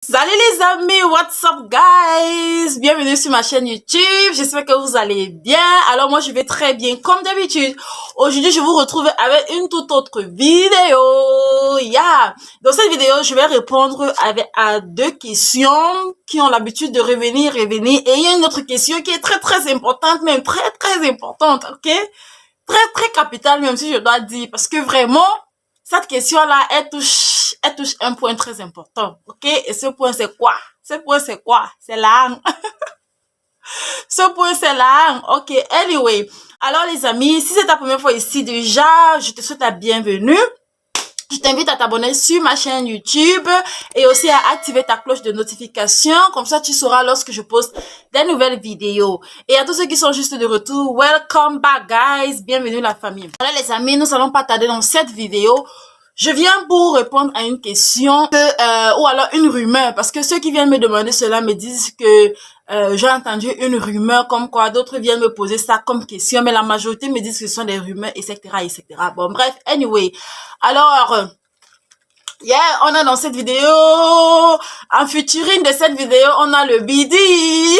Salut les amis, what's up guys? Bienvenue sur ma chaîne YouTube, j'espère que vous allez bien. Alors moi je vais très bien comme d'habitude. Aujourd'hui je vous retrouve avec une toute autre vidéo. Dans cette vidéo je vais répondre à deux questions qui ont l'habitude de revenir. Et il y a une autre question qui est très importante, même très importante, ok? Très capitale même si je dois dire, parce que vraiment cette question-là, elle touche un point très important, ok? Et ce point, c'est quoi? C'est l'âme. Ce point, c'est l'âme, ok? Anyway, alors les amis, si c'est ta première fois ici déjà, je te souhaite la bienvenue. Je t'invite à t'abonner sur ma chaîne YouTube et aussi à activer ta cloche de notification. Comme ça, tu sauras lorsque je poste des nouvelles vidéos. Et à tous ceux qui sont juste de retour, welcome back guys. Bienvenue la famille. Voilà les amis, nous allons pas tarder dans cette vidéo. Je viens pour répondre à une question ou alors une rumeur, parce que ceux qui viennent me demander cela me disent que j'ai entendu une rumeur comme quoi, d'autres viennent me poser ça comme question, mais la majorité me disent que ce sont des rumeurs, etc. Bon, bref, anyway. Alors, on a dans cette vidéo, en featuring de cette vidéo, on a le Bidi.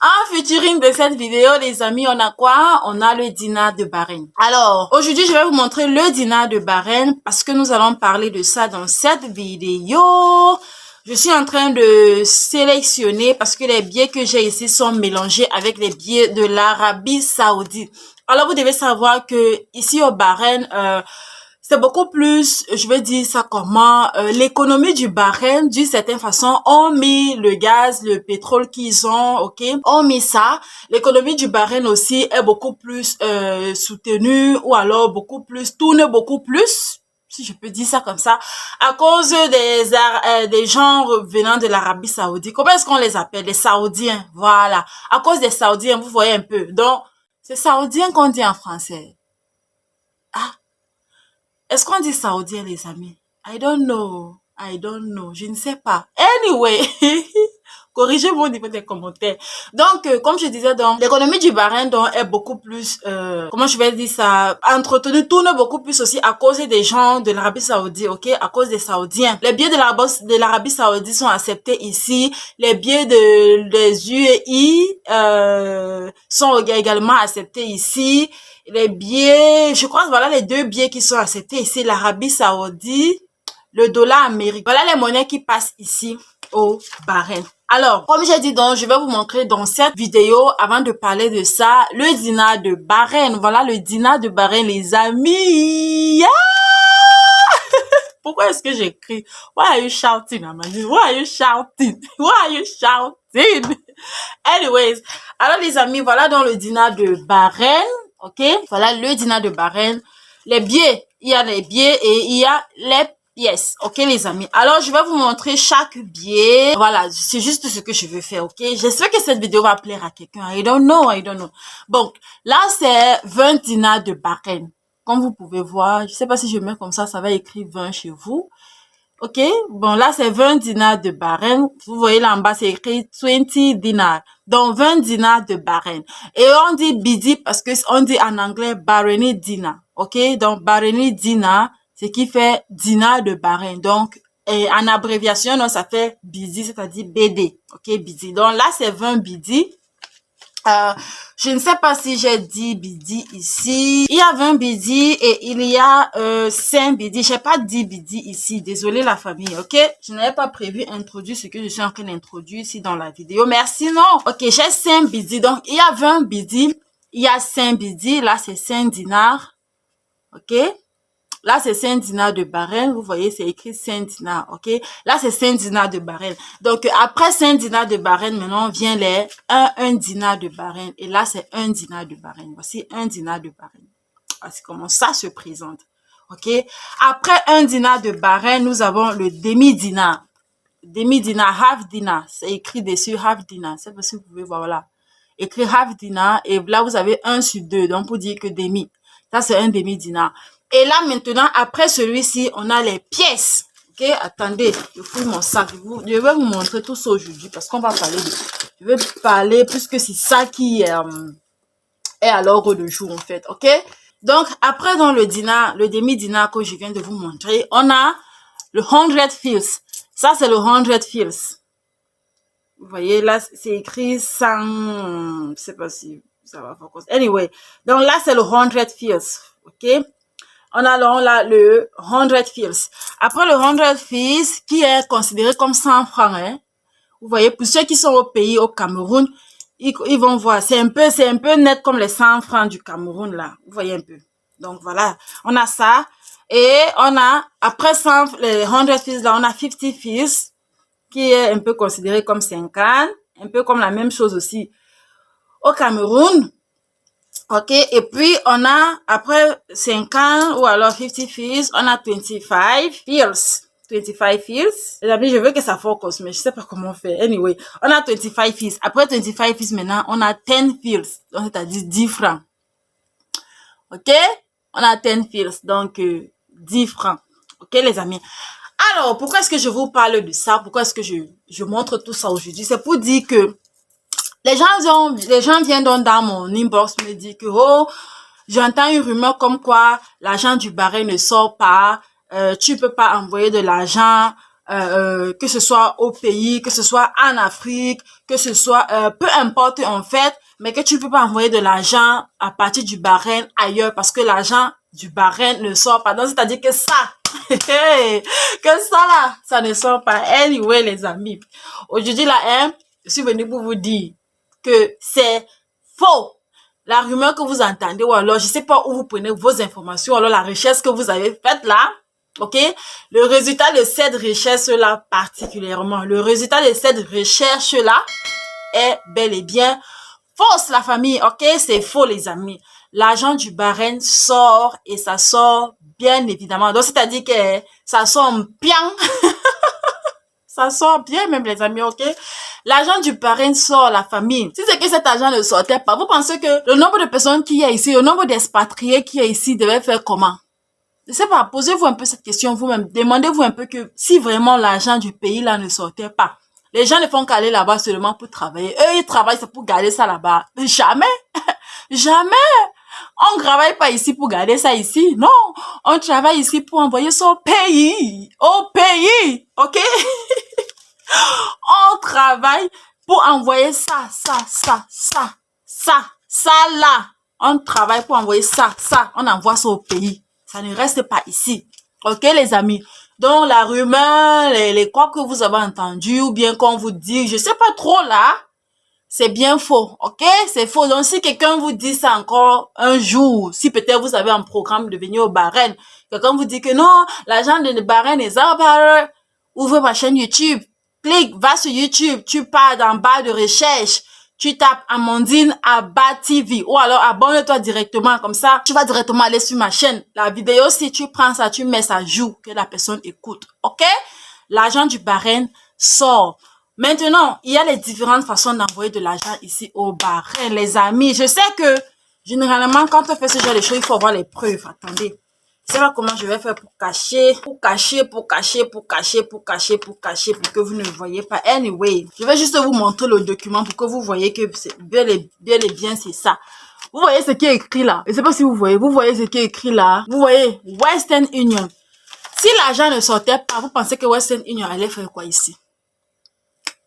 En featuring de cette vidéo, les amis, on a quoi? On a le dîner de Bahreïn. Alors, aujourd'hui, je vais vous montrer le dîner de Bahreïn parce que nous allons parler de ça dans cette vidéo. Je suis en train de sélectionner parce que les billets que j'ai ici sont mélangés avec les billets de l'Arabie Saoudite. Alors, vous devez savoir que ici au Bahreïn, c'est beaucoup plus, je vais dire ça comment, l'économie du Bahreïn, d'une certaine façon, ont mis le gaz, le pétrole qu'ils ont, ok, ont mis ça. L'économie du Bahreïn aussi est beaucoup plus soutenue, ou alors tourne beaucoup plus, si je peux dire ça comme ça, à cause des gens venant de l'Arabie Saoudite. Comment est-ce qu'on les appelle? Les Saoudiens, voilà. À cause des Saoudiens, vous voyez un peu. Donc, c'est Saoudien qu'on dit en français. Ah. Est-ce qu'on dit saoudien, les amis? I don't know. Je ne sais pas. Anyway, corrigez-moi au niveau des commentaires. Donc, comme je disais, donc, l'économie du Bahreïn donc, est beaucoup plus, comment je vais dire ça, entretenue, tourne beaucoup plus aussi à cause des gens de l'Arabie Saoudite, ok? À cause des Saoudiens. Les billets de l'Arabie Saoudite sont acceptés ici. Les billets des UAE sont également acceptés ici. Les billets, je crois, voilà les deux billets qui sont acceptés ici, l'Arabie Saoudite, le dollar américain. Voilà les monnaies qui passent ici au Bahreïn. Alors, comme j'ai dit, donc, je vais vous montrer dans cette vidéo, avant de parler de ça, le dîner de Bahreïn. Voilà le dîner de Bahreïn, les amis. Yeah! Pourquoi est-ce que j'écris? Why are you shouting, Amandine? Why are you shouting? Why are you shouting? Anyways, alors les amis, voilà dans le dîner de Bahreïn. Ok, voilà le dîner de Bahreïn. Les billets, il y a les billets et il y a les pièces. Ok, les amis. Alors, je vais vous montrer chaque billet. Voilà, c'est juste ce que je veux faire. Ok, j'espère que cette vidéo va plaire à quelqu'un. I don't know. Bon, là, c'est 20 dinars de Bahreïn. Comme vous pouvez voir, je sais pas si je mets comme ça va écrire 20 chez vous. Ok, bon là c'est 20 dinars de Bahreïn. Vous voyez là en bas c'est écrit 20 dinars. Donc 20 dinars de Bahreïn. Et on dit bidi parce que on dit en anglais Bahreïni dinar. Ok, donc Bahreïni dinar, c'est qui fait dinar de Bahreïn. Donc en abréviation, donc, ça fait bidi, c'est-à-dire BD. Ok, bidi. Donc là c'est 20 bidi. Je ne sais pas si j'ai dit bidi ici. Il y a 20 bidi et il y a 5 bidi. J'ai pas dit bidi ici. Désolée la famille, ok? Je n'avais pas prévu introduire ce que je suis en train d'introduire ici dans la vidéo. Merci, non. Ok, j'ai 5 bidi. Donc, il y a 20 bidi. Il y a 5 bidi. Là, c'est 5 dinars. Ok? Là, c'est 5 dinars de Bahreïn. Vous voyez, c'est écrit 5 dinars, ok? Là, c'est 5 dinars de Bahreïn. Donc, après 5 dinars de Bahreïn, maintenant, vient les 1 dinar de Bahreïn. Et là, c'est 1 dinar de Bahreïn. Voici 1 dinar de Bahreïn. Voici comment ça se présente, ok? Après 1 dinar de Bahreïn, nous avons le demi-dinar. Demi-dinar, half dinar. C'est écrit dessus half dinar. C'est parce que vous pouvez voir, voilà. Écrit half dinar. Et là, vous avez 1 sur 2. Donc, pour dire que demi. Ça, c'est un demi-dinar. Et là, maintenant, après celui-ci, on a les pièces. Ok, attendez, je fouille mon sac. Je vais vous montrer tout ça aujourd'hui parce qu'on va parler de... Je vais parler puisque c'est ça qui est à l'ordre du jour, en fait. Ok, donc, après, dans le dinar, le demi-dinar que je viens de vous montrer, on a le 100 fils. Ça, c'est le 100 fields. Vous voyez, là, c'est écrit 100, je sais pas si ça va focus. Anyway, donc là, c'est le 100 fields, ok? On a là le 100 fields. Après le 100 fields, qui est considéré comme 100 francs, hein? Vous voyez, pour ceux qui sont au pays, au Cameroun, ils vont voir. C'est un peu net comme les 100 francs du Cameroun, là. Vous voyez un peu. Donc, voilà. On a ça. Et on a, après 100, les 100 fields, là, on a 50 fields, qui est un peu considéré comme 50, un peu comme la même chose aussi au Cameroun. Ok, et puis on a, après 50 ou alors 50 fields, on a 25 fields. 25 fields. Les amis, je veux que ça focus, mais je sais pas comment faire. Anyway, on a 25 fields. Après 25 fields, maintenant, on a 10 fields. Donc, c'est-à-dire 10 francs. Ok? On a 10 fields. Donc, 10 francs. Ok, les amis? Alors, pourquoi est-ce que je vous parle de ça? Pourquoi est-ce que je montre tout ça aujourd'hui? C'est pour dire que les gens viennent donc dans mon inbox me dire que, oh, j'entends une rumeur comme quoi l'argent du Bahreïn ne sort pas, tu peux pas envoyer de l'argent, que ce soit au pays, que ce soit en Afrique, que ce soit, peu importe en fait, mais que tu peux pas envoyer de l'argent à partir du Bahreïn ailleurs parce que l'argent du Bahreïn ne sort pas. Donc, c'est-à-dire que ça, que ça là, ça ne sort pas. Anyway, les amis, aujourd'hui là, hein, je suis venue pour vous dire que c'est faux. La rumeur que vous entendez, ou alors je sais pas où vous prenez vos informations, ou alors la recherche que vous avez faite là, ok? Le résultat de cette recherche-là particulièrement, le résultat de cette recherche-là est bel et bien fausse, la famille, ok? C'est faux, les amis. L'argent du Bahreïn sort et ça sort bien évidemment. Donc, c'est-à-dire que ça sort bien. Ça sort bien même, les amis, ok? L'argent du Bahreïn sort, la famille. Si c'est que cet argent ne sortait pas, vous pensez que le nombre de personnes qui y a ici, le nombre d'expatriés qui y a ici devait faire comment? Je sais pas, posez-vous un peu cette question vous-même. Demandez-vous un peu que si vraiment l'argent du pays là ne sortait pas, les gens ne font qu'aller là-bas seulement pour travailler. Eux, ils travaillent, c'est pour garder ça là-bas. Jamais! Jamais! On ne travaille pas ici pour garder ça ici. Non! On travaille ici pour envoyer ça au pays. Au pays! Ok? On travaille pour envoyer ça là. On travaille pour envoyer ça. On envoie ça au pays. Ça ne reste pas ici. Ok, les amis? Donc, la rumeur, les quoi que vous avez entendu, ou bien qu'on vous dit, je sais pas trop là, c'est bien faux, ok? C'est faux. Donc, si quelqu'un vous dit ça encore un jour, si peut-être vous avez un programme de venir au Bahreïn, quelqu'un vous dit que non, l'argent de Bahreïn est pas, ouvre ma chaîne YouTube, clique, va sur YouTube, tu pars dans barre de recherche, tu tapes Amandine Abba TV ou alors abonne-toi directement, comme ça, tu vas directement aller sur ma chaîne. La vidéo, si tu prends ça, tu mets ça joue, que la personne écoute, ok? L'argent du Bahreïn sort. Maintenant, il y a les différentes façons d'envoyer de l'argent ici au Bahreïn, les amis. Je sais que, généralement, quand on fait ce genre de choses, il faut avoir les preuves. Attendez. Je sais pas comment je vais faire pour cacher, pour que vous ne voyez pas. Anyway, je vais juste vous montrer le document pour que vous voyez que c'est bel et bien c'est ça. Vous voyez ce qui est écrit là? Je sais pas si vous voyez ce qui est écrit là. Vous voyez Western Union. Si l'argent ne sortait pas, vous pensez que Western Union allait faire quoi ici?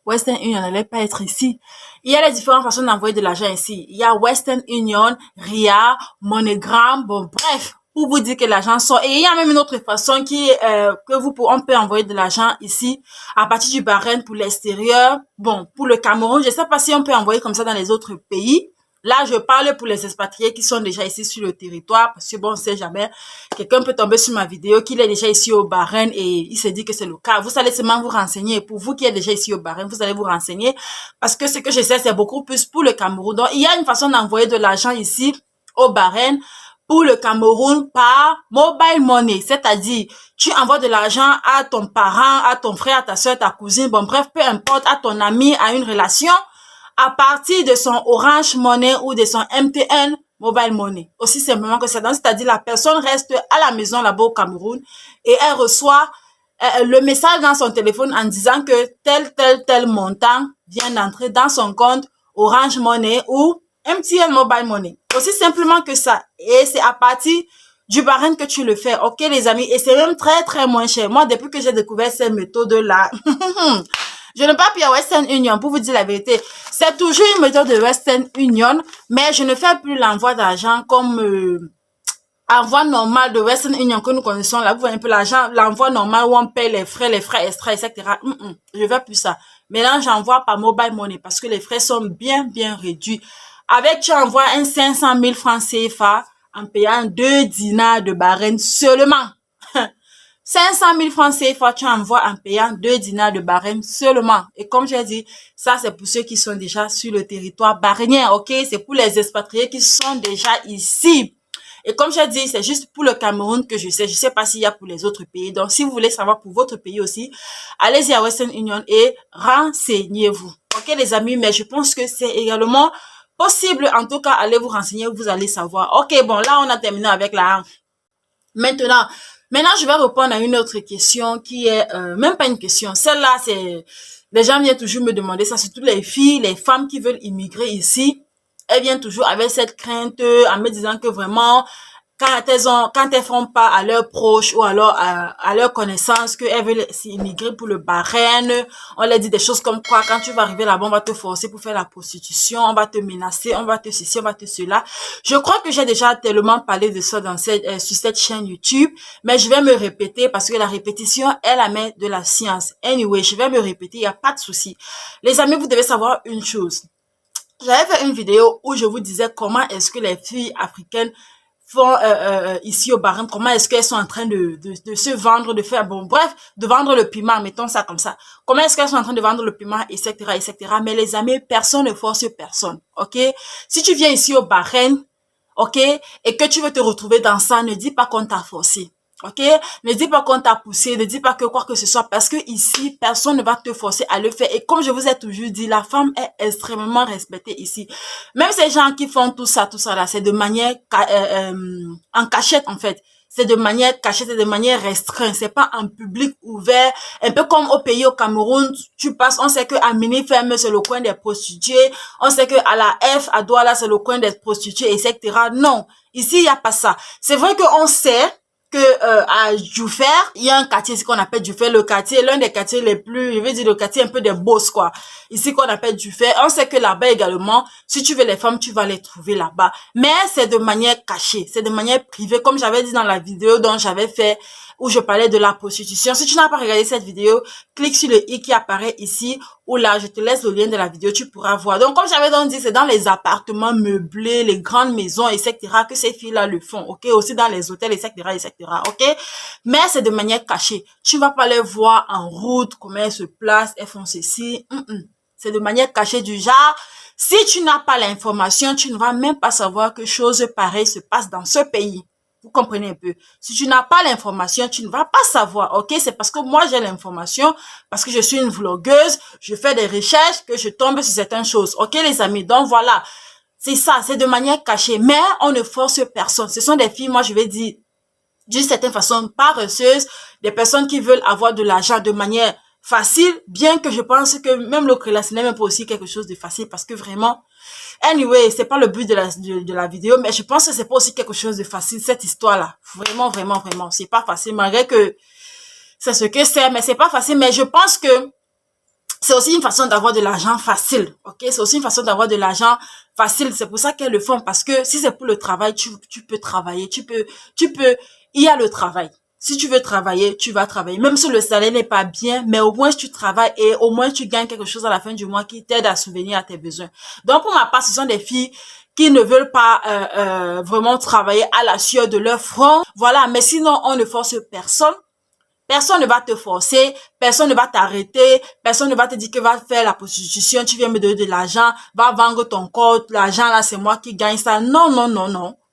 Western Union n'allait pas être ici. Il y a les différentes façons d'envoyer de l'argent ici. Il y a Western Union, RIA, MoneyGram, bon bref, pour vous dire que l'argent sort. Et il y a même une autre façon qui on peut envoyer de l'argent ici à partir du Bahreïn pour l'extérieur. Bon, pour le Cameroun, je sais pas si on peut envoyer comme ça dans les autres pays. Là, je parle pour les expatriés qui sont déjà ici sur le territoire, parce que bon, on sait jamais. Quelqu'un peut tomber sur ma vidéo qu'il est déjà ici au Bahreïn et il se dit que c'est le cas. Vous allez seulement vous renseigner. Pour vous qui êtes déjà ici au Bahreïn, vous allez vous renseigner. Parce que ce que je sais, c'est beaucoup plus pour le Cameroun. Donc, il y a une façon d'envoyer de l'argent ici au Bahreïn pour le Cameroun par mobile money. C'est-à-dire, tu envoies de l'argent à ton parent, à ton frère, à ta soeur, ta cousine, bon bref, peu importe, à ton ami, à une relation, à partir de son Orange Money ou de son MTN Mobile Money. Aussi simplement que ça. C'est-à-dire la personne reste à la maison là-bas au Cameroun et elle reçoit le message dans son téléphone en disant que tel montant vient d'entrer dans son compte Orange Money ou MTN Mobile Money. Aussi simplement que ça. Et c'est à partir du Bahreïn que tu le fais, ok les amis, et c'est même très très moins cher. Moi, depuis que j'ai découvert cette méthode-là, je ne parle plus à Western Union, pour vous dire la vérité. C'est toujours une méthode de Western Union, mais je ne fais plus l'envoi d'argent comme envoi normal de Western Union que nous connaissons là. Vous voyez un peu l'argent, l'envoi normal où on paye les frais extra, etc. Je ne fais plus ça. Maintenant, j'envoie par mobile money parce que les frais sont bien réduits. Avec, tu envoies un 500 000 francs CFA en payant 2 dinars de Bahreïn seulement. 500 000 francs CFA, tu envoies en payant 2 dinars de Bahreïn seulement. Et comme j'ai dit, ça c'est pour ceux qui sont déjà sur le territoire bahreïnien, ok? C'est pour les expatriés qui sont déjà ici. Et comme j'ai dit, c'est juste pour le Cameroun que je sais. Je sais pas s'il y a pour les autres pays. Donc, si vous voulez savoir pour votre pays aussi, allez-y à Western Union et renseignez-vous. Ok, les amis, mais je pense que c'est également possible. En tout cas, allez vous renseigner, vous allez savoir. Ok, bon, là, on a terminé avec la... Maintenant, je vais répondre à une autre question qui est même pas une question. Celle-là, c'est... Les gens viennent toujours me demander ça, surtout les filles, les femmes qui veulent immigrer ici. Elles viennent toujours avec cette crainte en me disant que vraiment, quand elles font pas à leurs proches ou alors à leurs connaissances qu'elles veulent immigrer pour le Bahreïn, on leur dit des choses comme quoi, quand tu vas arriver là-bas, on va te forcer pour faire la prostitution, on va te menacer, on va te ceci, on va te cela. Je crois que j'ai déjà tellement parlé de ça dans sur cette chaîne YouTube, mais je vais me répéter parce que la répétition est la mère de la science. Anyway, je vais me répéter, il n'y a pas de souci. Les amis, vous devez savoir une chose. J'avais fait une vidéo où je vous disais comment est-ce que les filles africaines font ici au Bahreïn, comment est-ce qu'elles sont en train de se vendre, de faire, bon, bref, de vendre le piment, mettons ça comme ça. Comment est-ce qu'elles sont en train de vendre le piment, etc., etc. Mais les amis, personne ne force personne, ok? Si tu viens ici au Bahreïn, ok, et que tu veux te retrouver dans ça, ne dis pas qu'on t'a forcé. Ok, ne dis pas qu'on t'a poussé, ne dis pas que quoi que ce soit, parce que ici, personne ne va te forcer à le faire. Et comme je vous ai toujours dit, la femme est extrêmement respectée ici. Même ces gens qui font tout ça là, c'est de manière en cachette en fait. C'est de manière cachée, c'est de manière restreinte. C'est pas en public ouvert. Un peu comme au pays, au Cameroun, tu passes, on sait que à Mini-Ferme, c'est le coin des prostituées. On sait que à la F, à Douala, c'est le coin des prostituées, etc. Non. Ici, il n'y a pas ça. C'est vrai qu'on sait que à Djoufer, il y a un quartier ici qu'on appelle Djoufer, le quartier, l'un des quartiers les plus, je vais dire le quartier un peu des boss quoi. Ici qu'on appelle Djoufer, on sait que là-bas également, si tu veux les femmes, tu vas les trouver là-bas. Mais c'est de manière cachée, c'est de manière privée, comme j'avais dit dans la vidéo dont j'avais fait, où je parlais de la prostitution. Si tu n'as pas regardé cette vidéo, clique sur le i qui apparaît ici, ou là, je te laisse le lien de la vidéo, tu pourras voir. Donc, comme j'avais donc dit, c'est dans les appartements meublés, les grandes maisons, etc., que ces filles-là le font, ok? Aussi dans les hôtels, etc., ok? Mais c'est de manière cachée. Tu vas pas les voir en route, comment elles se placent, elles font ceci. C'est de manière cachée du genre, si tu n'as pas l'information, tu ne vas même pas savoir que chose pareille se passe dans ce pays. Vous comprenez un peu. Si tu n'as pas l'information, tu ne vas pas savoir, ok? C'est parce que moi, j'ai l'information, parce que je suis une vlogueuse, je fais des recherches, que je tombe sur certaines choses, ok, les amis? Donc, voilà. C'est ça, c'est de manière cachée. Mais on ne force personne. Ce sont des filles, moi, je vais dire, d'une certaine façon, paresseuses, des personnes qui veulent avoir de l'argent de manière facile, bien que je pense que même le créla, ce n'est même pas aussi quelque chose de facile, parce que vraiment, anyway, c'est pas le but de la vidéo, mais je pense que c'est pas aussi quelque chose de facile, cette histoire-là. Vraiment, c'est pas facile, malgré que c'est ce que c'est, mais c'est pas facile, mais je pense que c'est aussi une façon d'avoir de l'argent facile, ok? C'est aussi une façon d'avoir de l'argent facile, c'est pour ça qu'elles le font, parce que si c'est pour le travail, tu peux travailler, il y a le travail. Si tu veux travailler, tu vas travailler. Même si le salaire n'est pas bien, mais au moins tu travailles et au moins tu gagnes quelque chose à la fin du mois qui t'aide à subvenir à tes besoins. Donc pour ma part, ce sont des filles qui ne veulent pas vraiment travailler à la sueur de leur front. Voilà, mais sinon on ne force personne. Personne ne va te forcer, personne ne va t'arrêter, personne ne va te dire que va faire la prostitution, tu viens me donner de l'argent, va vendre ton corps, l'argent là c'est moi qui gagne ça. Non,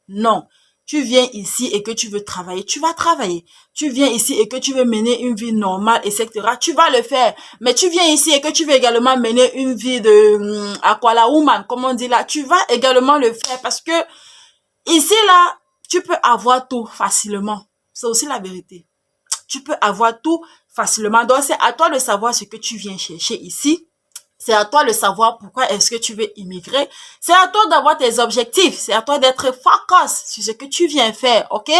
non. Tu viens ici et que tu veux travailler, tu vas travailler. Tu viens ici et que tu veux mener une vie normale, etc. Tu vas le faire. Mais tu viens ici et que tu veux également mener une vie de Aquala Woman, comme on dit là, tu vas également le faire parce que ici là, tu peux avoir tout facilement. C'est aussi la vérité. Tu peux avoir tout facilement. Donc, c'est à toi de savoir ce que tu viens chercher ici. C'est à toi de savoir pourquoi est-ce que tu veux immigrer. C'est à toi d'avoir tes objectifs. C'est à toi d'être focus sur ce que tu viens faire, ok?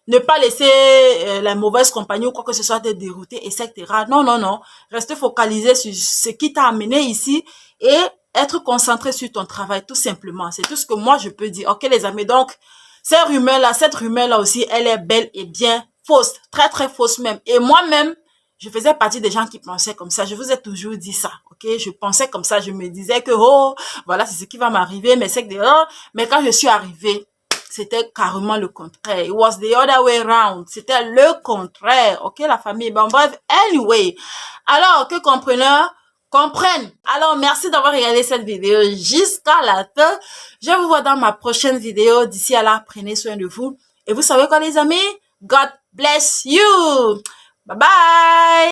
Ne pas laisser la mauvaise compagnie ou quoi que ce soit te dérouter, etc. Non, non, non. Reste focalisé sur ce qui t'a amené ici et être concentré sur ton travail, tout simplement. C'est tout ce que moi, je peux dire. Ok, les amis, donc, cette rumeur-là aussi, elle est belle et bien fausse. Très, très fausse même. Et moi-même, je faisais partie des gens qui pensaient comme ça. Je vous ai toujours dit ça, ok? Je pensais comme ça. Je me disais que, oh, voilà, c'est ce qui va m'arriver. Mais c'est que, oh, mais quand je suis arrivée, c'était carrément le contraire. It was the other way around. C'était le contraire, ok, la famille? Ben, bref, anyway. Alors, que compreneurs comprennent. Alors, merci d'avoir regardé cette vidéo jusqu'à la fin. Je vous vois dans ma prochaine vidéo. D'ici à là, prenez soin de vous. Et vous savez quoi, les amis? God bless you. Bye bye.